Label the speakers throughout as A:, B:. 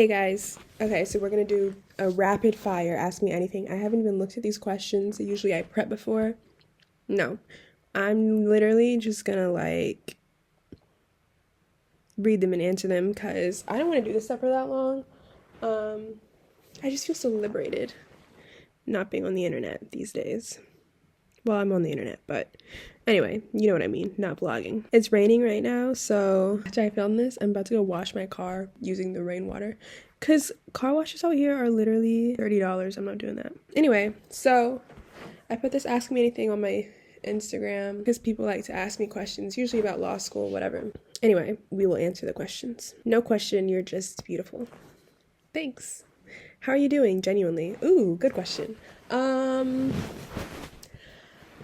A: Hey guys. Okay, so we're gonna do a rapid fire Ask Me Anything. I haven't even looked at these questions. Usually I prep before. No. I'm literally just gonna read them and answer them because I don't want to do this stuff for that long. I just feel so liberated not being on the internet these days. Well, I'm on the internet, but anyway, you know what I mean, not vlogging. It's raining right now, so after I film this, I'm about to go wash my car using the rainwater. Because car washes out here are literally $30. I'm not doing that. Anyway, so I put this Ask Me Anything on my Instagram because people like to ask me questions, usually about law school, whatever. Anyway, we will answer the questions. No question, you're just beautiful. Thanks. How are you doing, genuinely? Ooh, good question.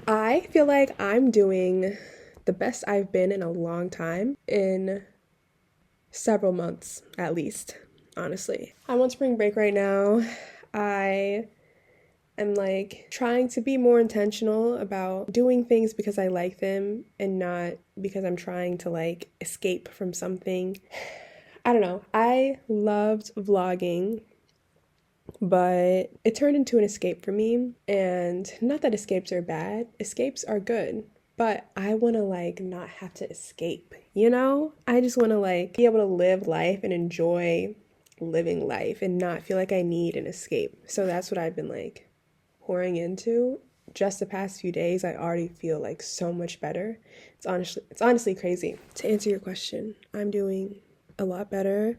A: I feel like I'm doing the best I've been in a long time, in several months at least, honestly. I'm on spring break right now. I am trying to be more intentional about doing things because I like them and not because I'm trying to escape from something. I don't know. I loved vlogging, but it turned into an escape for me. And not that escapes are bad, escapes are good. But I want to not have to escape, you know? I just want to be able to live life and enjoy living life and not feel like I need an escape. So that's what I've been pouring into. Just the past few days, I already feel so much better. It's honestly crazy. To answer your question, I'm doing a lot better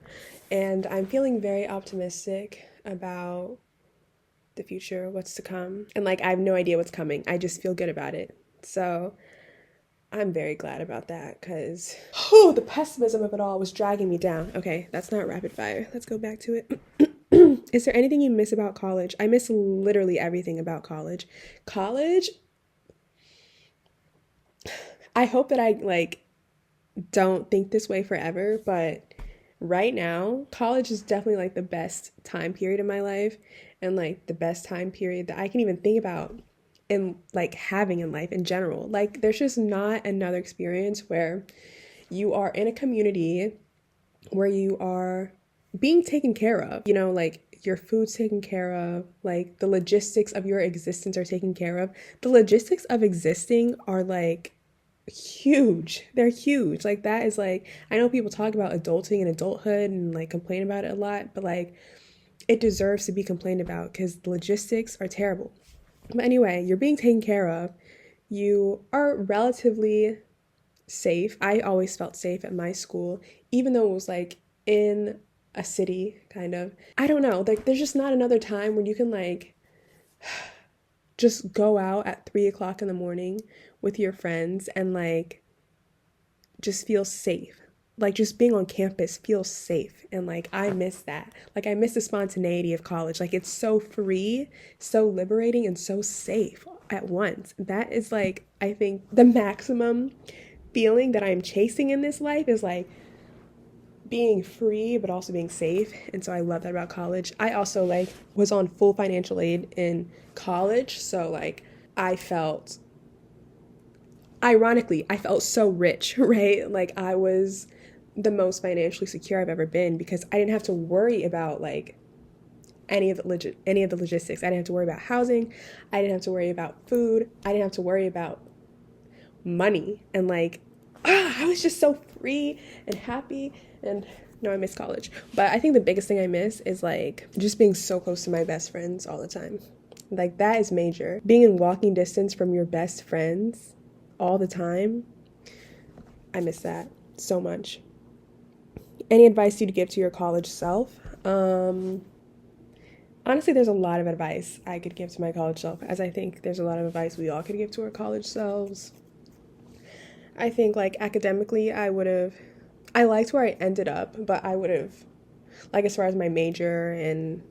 A: and I'm feeling very optimistic about the future, what's to come. And I have no idea what's coming. I just feel good about it. So I'm very glad about that because the pessimism of it all was dragging me down. Okay, that's not rapid fire. Let's go back to it. Is there anything you miss about college? I miss literally everything about college. College, I hope that I don't think this way forever, but right now, college is definitely the best time period in my life and the best time period that I can even think about in having in life in general. There's just not another experience where you are in a community where you are being taken care of, your food's taken care of, the logistics of your existence are taken care of. The logistics of existing are huge. They're huge. That is I know people talk about adulting and adulthood and complain about it a lot, but it deserves to be complained about because the logistics are terrible. But anyway, you're being taken care of. You are relatively safe. I always felt safe at my school, even though it was in a city, kind of. I don't know. There's just not another time when you can just go out at 3 o'clock in the morning with your friends and just feel safe. Just being on campus feels safe. And I miss that. I miss the spontaneity of college. It's so free, so liberating, and so safe at once. That is I think the maximum feeling that I'm chasing in this life is being free but also being safe. And so I love that about college. I also was on full financial aid in college, so I felt, ironically, I felt so rich, right? I was the most financially secure I've ever been because I didn't have to worry about any of the logistics. I didn't have to worry about housing. I didn't have to worry about food. I didn't have to worry about money. And I was just so free and happy. And no, I miss college. But I think the biggest thing I miss is just being so close to my best friends all the time. That is major. Being in walking distance from your best friends all the time, I miss that so much. Any advice you'd give to your college self? Honestly, there's a lot of advice I could give to my college self, as I think there's a lot of advice we all could give to our college selves. I think academically, I liked where I ended up, but I would have, as far as my major and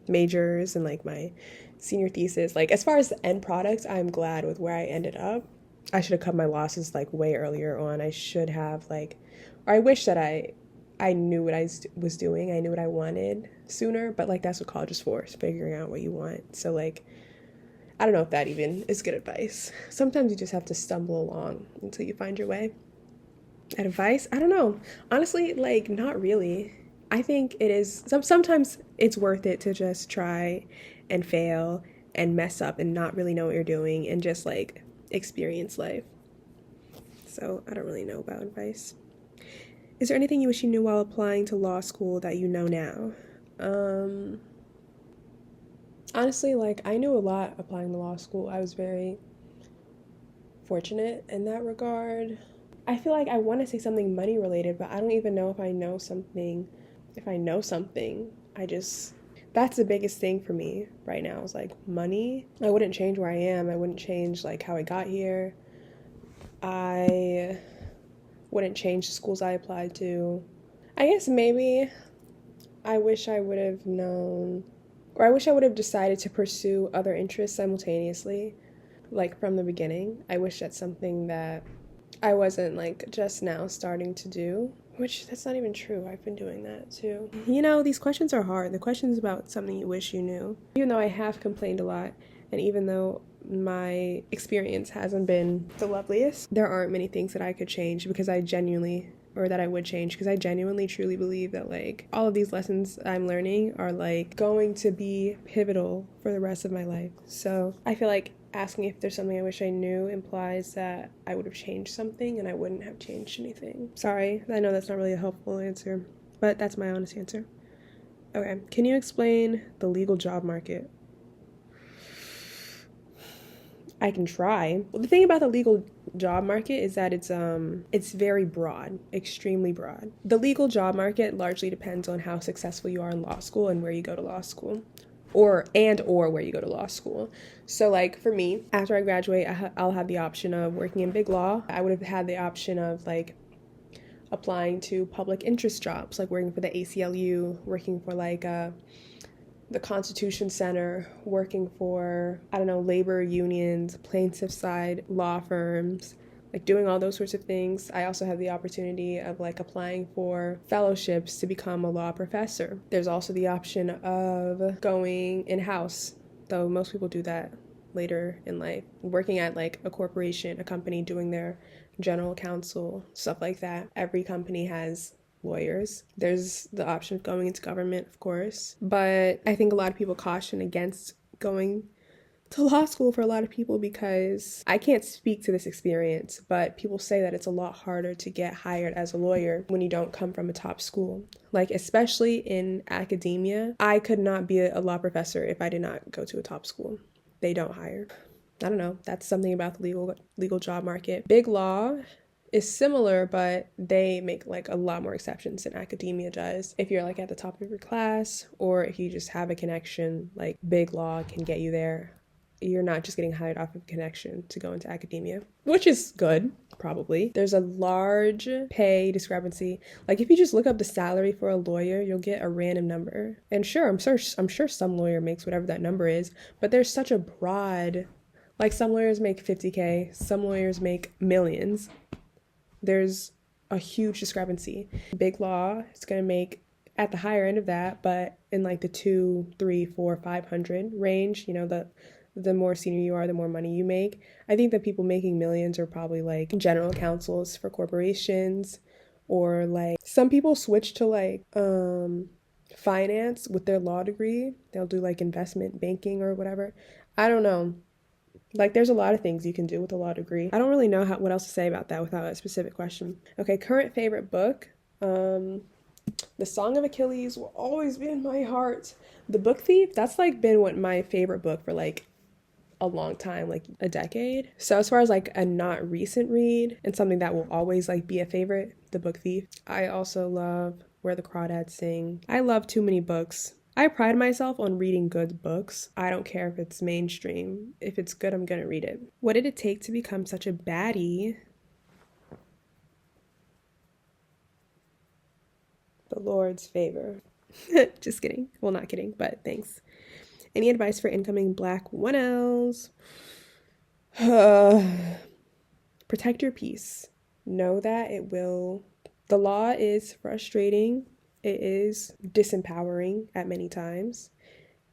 A: majors and my senior thesis, as far as the end product, I'm glad with where I ended up. I should have cut my losses way earlier on. I should have or I wish that I knew what I was doing. I knew what I wanted sooner, but that's what college is for, is figuring out what you want. So I don't know if that even is good advice. Sometimes you just have to stumble along until you find your way. Advice? I don't know. Honestly, not really. I think it is, sometimes it's worth it to just try and fail and mess up and not really know what you're doing and just like experience life. So I don't really know about advice. Is there anything you wish you knew while applying to law school that you know now? Um, Honestly, like I knew a lot applying to law school. I was very fortunate in that regard. I feel like I want to say something money related, but I don't even know if I know something. If I know something, I just that's the biggest thing for me right now is like money. I wouldn't change where I am. I wouldn't change like how I got here. I wouldn't change the schools I applied to. I guess maybe I wish I would have known, or I wish I would have decided to pursue other interests simultaneously, like from the beginning. I wish that's something that I wasn't like just now starting to do, which that's not even true. I've been doing that too. You know, these questions are hard. The questions about something you wish you knew. Even though I have complained a lot, and even though my experience hasn't been the loveliest, there aren't many things that I could change because I genuinely or that I would change because I genuinely truly believe that like all of these lessons I'm learning are like going to be pivotal for the rest of my life. So I feel like asking if there's something I wish I knew implies that I would have changed something and I wouldn't have changed anything. Sorry, I know that's not really a helpful answer, but that's my honest answer. Okay, can you explain the legal job market? I can try. Well, the thing about the legal job market is that it's very broad, extremely broad. The legal job market largely depends on how successful you are in law school and where you go to law school. Or where you go to law school. So like for me, after I graduate, I'll have the option of working in big law. I would have had the option of like applying to public interest jobs, like working for the ACLU, working for like the Constitution Center, working for, I don't know, labor unions, plaintiff side law firms, like doing all those sorts of things. I also have the opportunity of like applying for fellowships to become a law professor. There's also the option of going in-house, though most people do that later in life, working at like a corporation, a company, doing their general counsel, stuff like that. Every company has lawyers. There's the option of going into government, of course, but I think a lot of people caution against going to law school for a lot of people because I can't speak to this experience, but people say that it's a lot harder to get hired as a lawyer when you don't come from a top school. Like, especially in academia, I could not be a law professor if I did not go to a top school. They don't hire. I don't know. That's something about the legal job market. Big law is similar, but they make like a lot more exceptions than academia does. If you're like at the top of your class or if you just have a connection, like big law can get you there. You're not just getting hired off of connection to go into academia, which is good, probably. There's a large pay discrepancy. Like if you just look up the salary for a lawyer, you'll get a random number. And sure, I'm sure some lawyer makes whatever that number is, but there's such a broad, like some lawyers make 50K, some lawyers make millions. There's a huge discrepancy. Big law is going to make at the higher end of that, but in like the 2, 3, 4, 500 range, you know, the more senior you are, the more money you make. I think that people making millions are probably like general counsels for corporations, or like some people switch to like finance with their law degree. They'll do like investment banking or whatever. I don't know. Like, there's a lot of things you can do with a law degree. I don't really know what else to say about that without a specific question. Okay, current favorite book. The Song of Achilles will always be in my heart. The Book Thief, that's like been what my favorite book for like a long time, like a decade. So as far as like a not recent read and something that will always like be a favorite, The Book Thief. I also love Where the Crawdads Sing. I love too many books. I pride myself on reading good books. I don't care if it's mainstream. If it's good, I'm gonna read it. What did it take to become such a baddie? The Lord's favor. Just kidding. Well, not kidding, but thanks. Any advice for incoming Black 1Ls? Protect your peace. Know that the law is frustrating. It is disempowering at many times.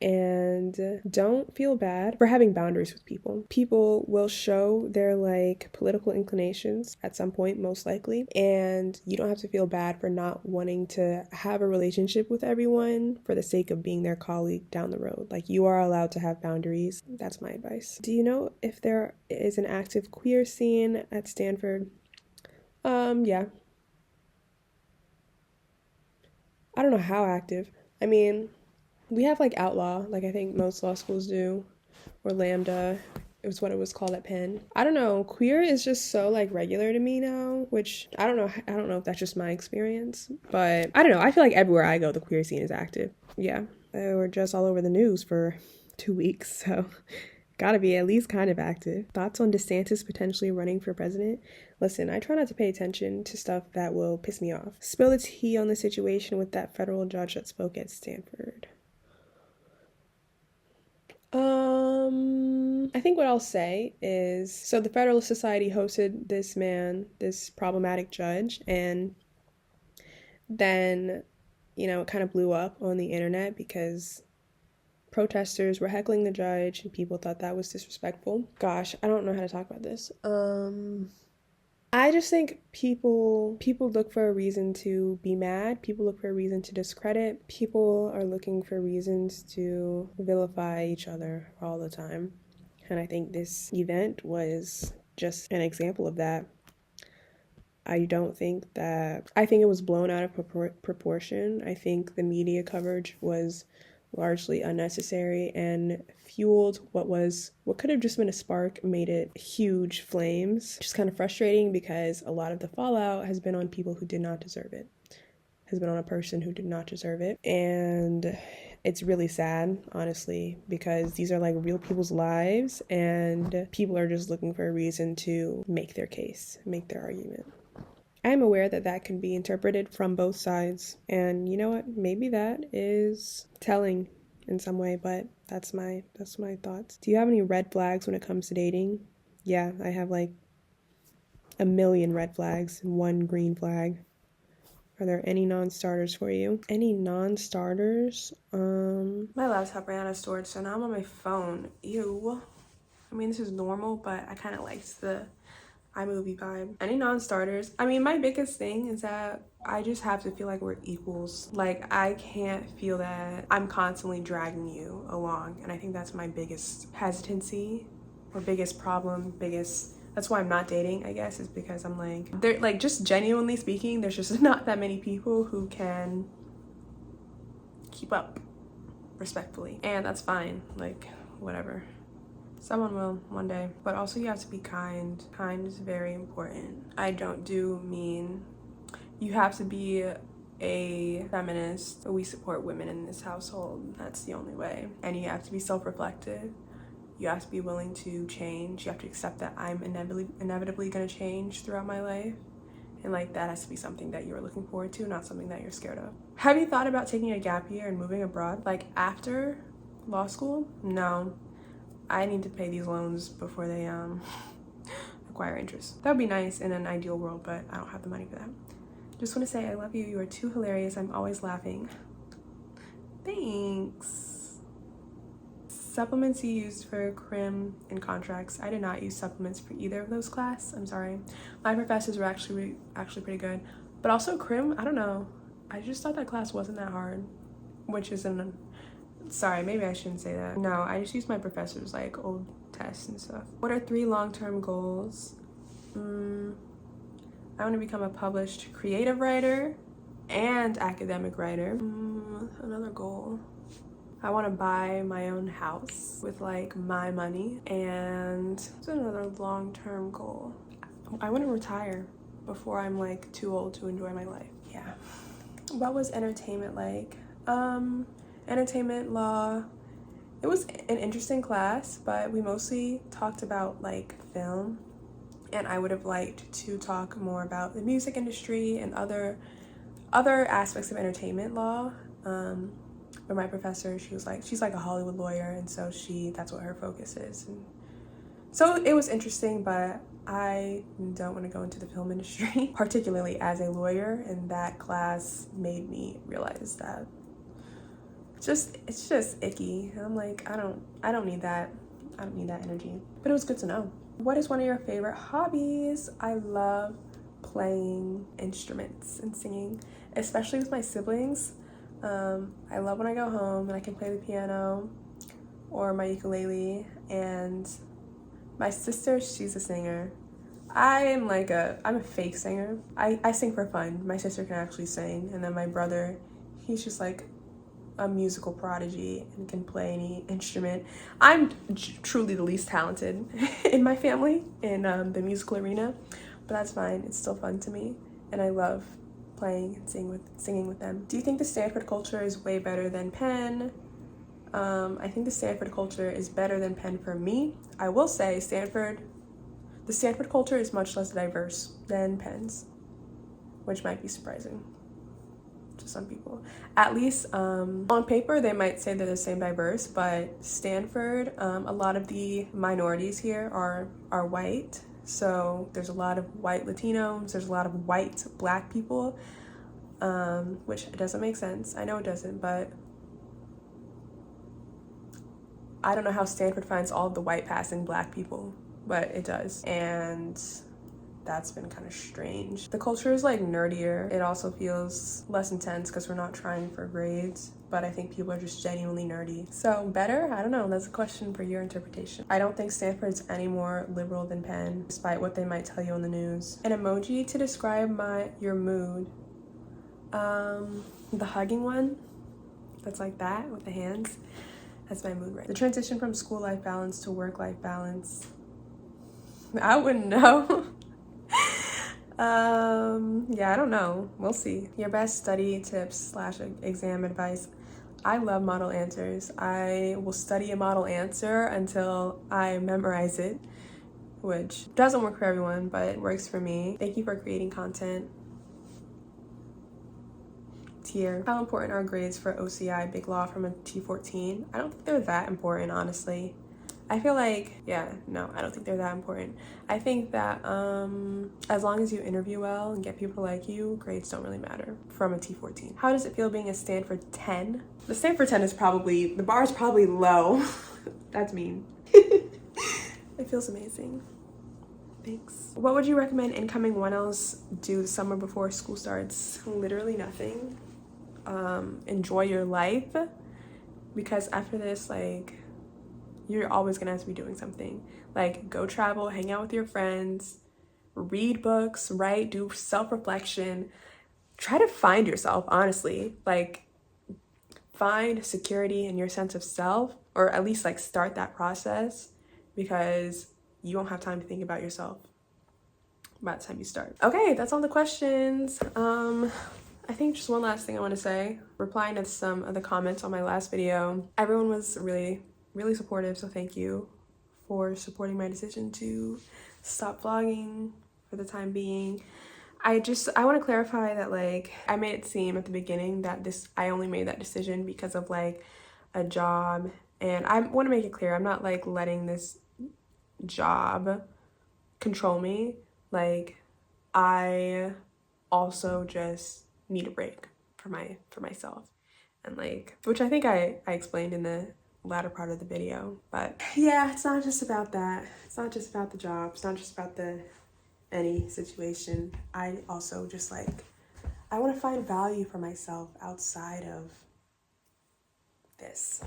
A: And don't feel bad for having boundaries with people. People will show their like political inclinations at some point, most likely, and you don't have to feel bad for not wanting to have a relationship with everyone for the sake of being their colleague down the road. Like, you are allowed to have boundaries. That's my advice. Do you know if there is an active queer scene at Stanford? Yeah. I don't know how active. I mean, we have like Outlaw, like I think most law schools do, or Lambda. It was what it was called at Penn. I don't know. Queer is just so like regular to me now, which I don't know. I don't know if that's just my experience, but I don't know. I feel like everywhere I go, the queer scene is active. Yeah, they were just all over the news for 2 weeks, so gotta be at least kind of active. Thoughts on DeSantis potentially running for president? Listen, I try not to pay attention to stuff that will piss me off. Spill the tea on the situation with that federal judge that spoke at Stanford. I think what I'll say is, so the Federalist Society hosted this man, this problematic judge, and then, it kind of blew up on the internet because protesters were heckling the judge and people thought that was disrespectful. Gosh, I don't know how to talk about this. I just think people look for a reason to be mad. People look for a reason to discredit. People are looking for reasons to vilify each other all the time. And I think this event was just an example of that. I think it was blown out of proportion. I think the media coverage was largely unnecessary and fueled what could have just been a spark, made it huge flames. Just kind of frustrating because a lot of the fallout has been on people who did not deserve it. Has been on a person who did not deserve it. And it's really sad, honestly, because these are like real people's lives and people are just looking for a reason to make their case, make their argument. I'm aware that that can be interpreted from both sides, and you know what? Maybe that is telling in some way, but that's my thoughts. Do you have any red flags when it comes to dating? Yeah, I have like a million red flags and one green flag. Are there any non-starters for you? Any non-starters? My laptop ran out of storage, so now I'm on my phone. Ew. I mean, this is normal, but I kind of liked the iMovie vibe. Any non-starters? I mean, my biggest thing is that I just have to feel like we're equals. Like, I can't feel that I'm constantly dragging you along. And I think that's my biggest hesitancy or biggest problem, that's why I'm not dating, I guess, is because I'm like, just genuinely speaking, there's just not that many people who can keep up respectfully. And that's fine, like, whatever. Someone will one day, but also you have to be kind. Kind is very important. I don't do mean. You have to be a feminist. We support women in this household. That's the only way. And you have to be self-reflective. You have to be willing to change. You have to accept that I'm inevitably going to change throughout my life. And like, that has to be something that you're looking forward to, not something that you're scared of. Have you thought about taking a gap year and moving abroad? Like, after law school? No. I need to pay these loans before they acquire interest. That would be nice in an ideal world, but I don't have the money for that. Just want to say I love you. You are too hilarious. I'm always laughing. Thanks. Supplements you used for crim and contracts. I did not use supplements for either of those classes. I'm sorry. My professors were actually pretty good. But also crim, I don't know. I just thought that class wasn't that hard, which is sorry, maybe I shouldn't say that. No, I just use my professor's like old tests and stuff. What are 3 long-term goals? I want to become a published creative writer and academic writer. Another goal. I want to buy my own house with like my money. And what's another long-term goal? I want to retire before I'm like too old to enjoy my life. Yeah. What was entertainment like? Entertainment law. It was an interesting class, but we mostly talked about like film, and I would have liked to talk more about the music industry and other aspects of entertainment law. But my professor, she's like a Hollywood lawyer, and so that's what her focus is. And so it was interesting, but I don't want to go into the film industry, particularly as a lawyer, and that class made me realize that it's just icky. I'm like, I don't need that. I don't need that energy. But it was good to know. What is one of your favorite hobbies? I love playing instruments and singing, especially with my siblings. I love when I go home and I can play the piano or my ukulele. And my sister, she's a singer. I'm a fake singer. I sing for fun. My sister can actually sing. And then my brother, he's just like a musical prodigy and can play any instrument. I'm truly the least talented in my family in the musical arena, but that's fine. It's still fun to me, and I love playing and singing with them. Do you think the Stanford culture is way better than Penn? I think the Stanford culture is better than Penn for me. I will say the Stanford culture is much less diverse than Penn's, which might be surprising to some people. At least on paper, they might say they're the same diverse, but Stanford, a lot of the minorities here are white. So there's a lot of white Latinos, there's a lot of white Black people, which doesn't make sense. I know it doesn't, but I don't know how Stanford finds all of the white passing Black people, but it does. And that's been kind of strange. The culture is like nerdier. It also feels less intense because we're not trying for grades, but I think people are just genuinely nerdy. So better? I don't know. That's a question for your interpretation. I don't think Stanford's any more liberal than Penn, despite what they might tell you on the news. An emoji to describe your mood. The hugging one. That's like that with the hands. That's my mood right. The transition from school life balance to work life balance. I wouldn't know. Yeah, I don't know. We'll see. Your best study tips / exam advice. I love model answers. I will study a model answer until I memorize it, which doesn't work for everyone, but it works for me. Thank you for creating content. Tier. How important are grades for OCI Big Law from a T14? I don't think they're that important, honestly. I feel like, no, I don't think they're that important. I think that as long as you interview well and get people to like you, grades don't really matter from a T14. How does it feel being a Stanford 10? The Stanford 10 is the bar is probably low. That's mean. It feels amazing. Thanks. What would you recommend incoming 1Ls do the summer before school starts? Literally nothing. Enjoy your life, because after this, like, you're always gonna have to be doing something. Like, go travel, hang out with your friends, read books, write, do self-reflection, try to find yourself, honestly. Like, find security in your sense of self, or at least like start that process, because you won't have time to think about yourself by the time you start. Okay, that's all the questions. I think just one last thing I want to say, replying to some of the comments on my last video. Everyone was really supportive, so thank you for supporting my decision to stop vlogging for the time being. I want to clarify that, like, I made it seem at the beginning that I only made that decision because of like a job, and I want to make it clear I'm not like letting this job control me. Like, I also just need a break for myself, and like, which I think I explained in the latter part of the video. But yeah, it's not just about that. It's not just about the job. It's not just about any situation. I also just like, I want to find value for myself outside of this.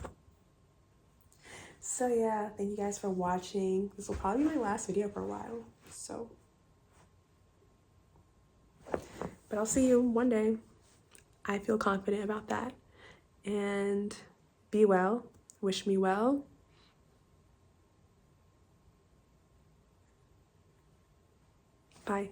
A: So yeah, thank you guys for watching. This will probably be my last video for a while, so, but I'll see you one day. I feel confident about that. And be well. Wish me well.